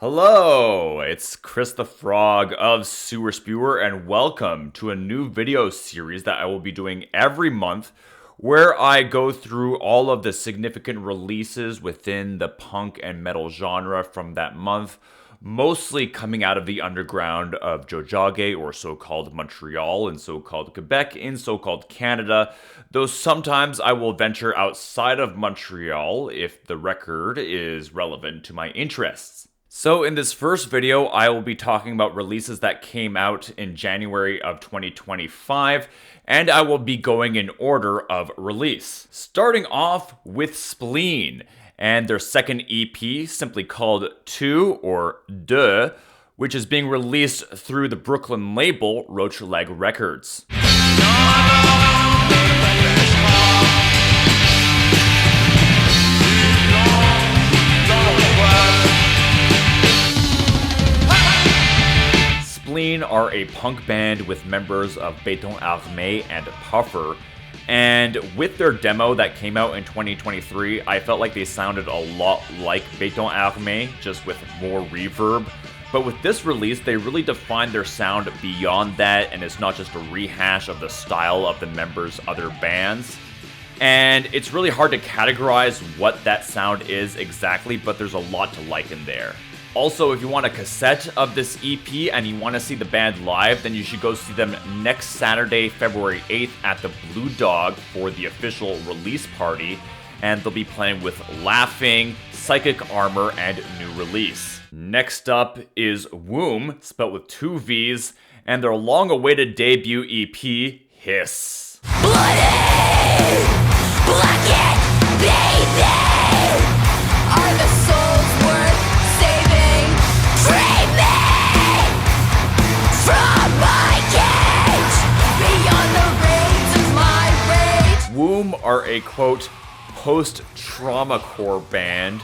Hello, it's Chris the Frog of Sewer Spewer, and welcome to a new video series that I will be doing every month where I go through all of the significant releases within the punk and metal genre from that month, mostly coming out of the underground of Jojage, or so-called Montreal, and so-called Quebec, in so-called Canada, though sometimes I will venture outside of Montreal if the record is relevant to my interests. So in this first video, I will be talking about releases that came out in January of 2025, and I will be going in order of release. Starting off with Spleen, and their second EP, simply called 2 or Deux, which is being released through the Brooklyn label Roach Leg Records. Spleen are a punk band with members of Béton Armé and Puffer, and with their demo that came out in 2023, I felt like they sounded a lot like Béton Armé, just with more reverb. But with this release, they really defined their sound beyond that, and it's not just a rehash of the style of the members' other bands. And it's really hard to categorize what that sound is exactly, but there's a lot to like in there. Also, if you want a cassette of this EP and you want to see the band live, then you should go see them next Saturday, February 8th at the Blue Dog for the official release party. And they'll be playing with Laughing, Psychic Armor, and New Release. Next up is VVOMB, spelled with 2 V's, and their long-awaited debut EP, Hiss. Bloody, black baby, are the souls worth saving? Free me from my cage, beyond the reins of my rage. VVOMB are a, quote, post-trauma core band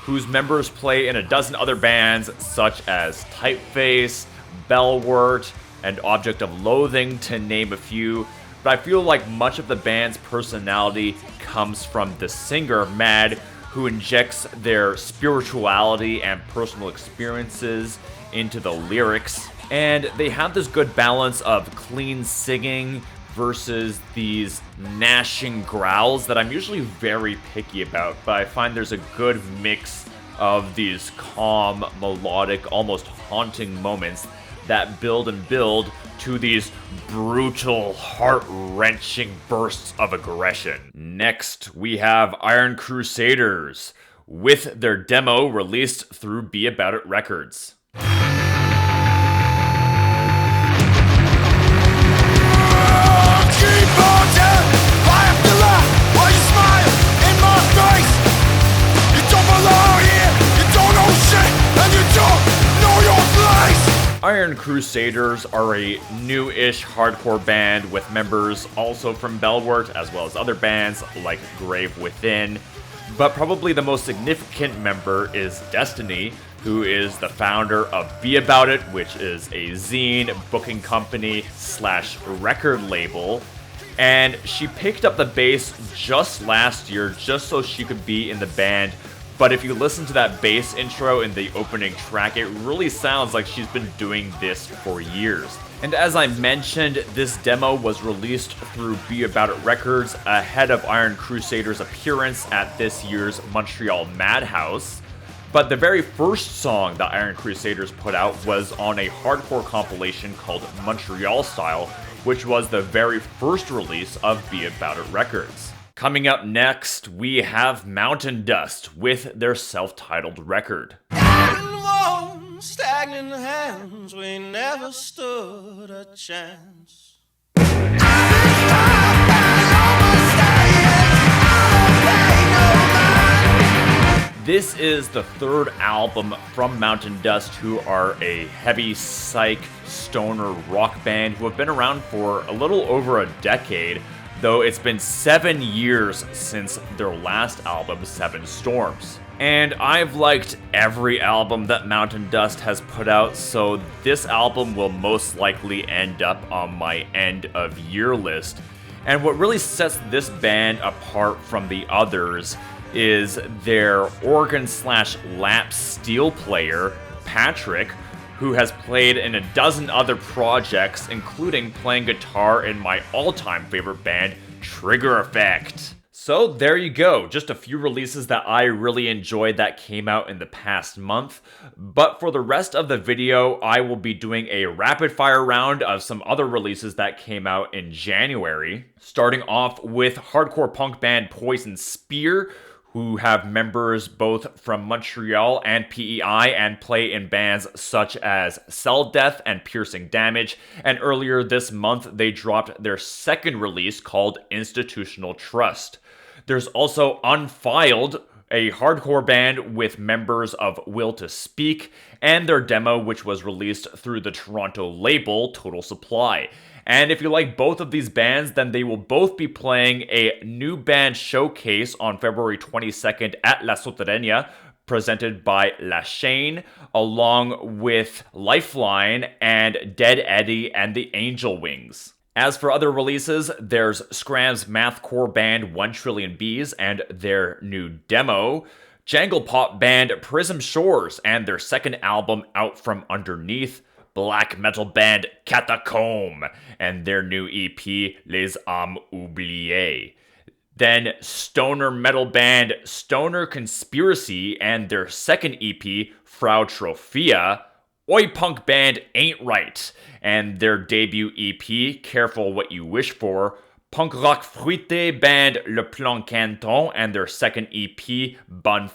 whose members play in a dozen other bands such as Typeface, Bellwort, and Object of Loathing, to name a few. But I feel like much of the band's personality comes from the singer, Mad, who injects their spirituality and personal experiences into the lyrics. And they have this good balance of clean singing versus these gnashing growls that I'm usually very picky about, but I find there's a good mix of these calm, melodic, almost haunting moments that build and build to these brutal, heart-wrenching bursts of aggression. Next, we have Iron Crusaders, with their demo released through Be About It Records. Iron Crusaders are a new-ish hardcore band with members also from Bellwort, as well as other bands like Grave Within. But probably the most significant member is Destiny, who is the founder of Be About It, which is a zine, booking company / record label. And she picked up the bass just last year just so she could be in the band. But if you listen to that bass intro in the opening track, it really sounds like she's been doing this for years. And as I mentioned, this demo was released through Be About It Records ahead of Iron Crusaders' appearance at this year's Montreal Madhouse. But the very first song that Iron Crusaders put out was on a hardcore compilation called Montreal Style, which was the very first release of Be About It Records. Coming up next, we have Mountain Dust with their self-titled record. Stagnant hands, we never stood a chance. This is the third album from Mountain Dust, who are a heavy psych stoner rock band who have been around for a little over a decade, though it's been 7 years since their last album, Seven Storms. And I've liked every album that Mountain Dust has put out, so this album will most likely end up on my end of year list. And what really sets this band apart from the others is their organ/lap steel player, Patrick, who has played in a dozen other projects, including playing guitar in my all-time favorite band, Trigger Effect. So there you go, just a few releases that I really enjoyed that came out in the past month. But for the rest of the video, I will be doing a rapid fire round of some other releases that came out in January. Starting off with hardcore punk band Poison Spear, who have members both from Montreal and PEI and play in bands such as Cell Death and Piercing Damage, and earlier this month they dropped their second release called Institutional Trust. There's also Unfiled, a hardcore band with members of Will to Speak, and their demo, which was released through the Toronto label Total Supply. And if you like both of these bands, then they will both be playing a new band showcase on February 22nd at La Souterraine, presented by La Chaine, along with Lifeline and Dead Eddie and the Angel Wings. As for other releases, there's Scram's mathcore band 1 Trillion Bees and their new demo, jangle pop band Prism Shores and their second album Out From Underneath, black metal band Catacombes and their new EP Les Âmes Oubliées. Then stoner metal band Stoner Conspiracy and their second EP Frau Troffea, oi punk band Ain't Right and their debut EP Careful What You Wish For, punk rock fruité band Le Plan Caneton and their second EP Bonne,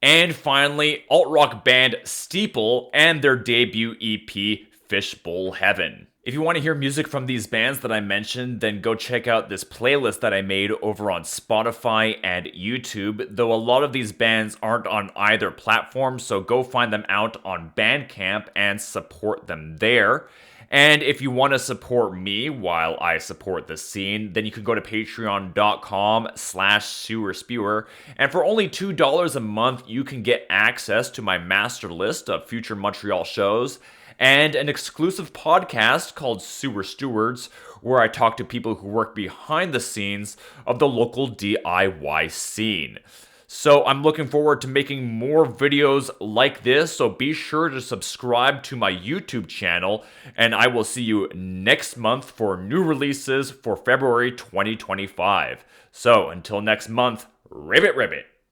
and finally alt-rock band Steeple and their debut EP Fishbowl Heaven. If you want to hear music from these bands that I mentioned, then go check out this playlist that I made over on Spotify and YouTube, though a lot of these bands aren't on either platform, so go find them out on Bandcamp and support them there. And if you want to support me while I support the scene, then you can go to patreon.com/sewerspewer. And for only $2 a month, you can get access to my master list of future Montreal shows and an exclusive podcast called Sewer Stewards, where I talk to people who work behind the scenes of the local DIY scene. So I'm looking forward to making more videos like this, so be sure to subscribe to my YouTube channel, and I will see you next month for new releases for February 2025. So until next month, ribbit ribbit!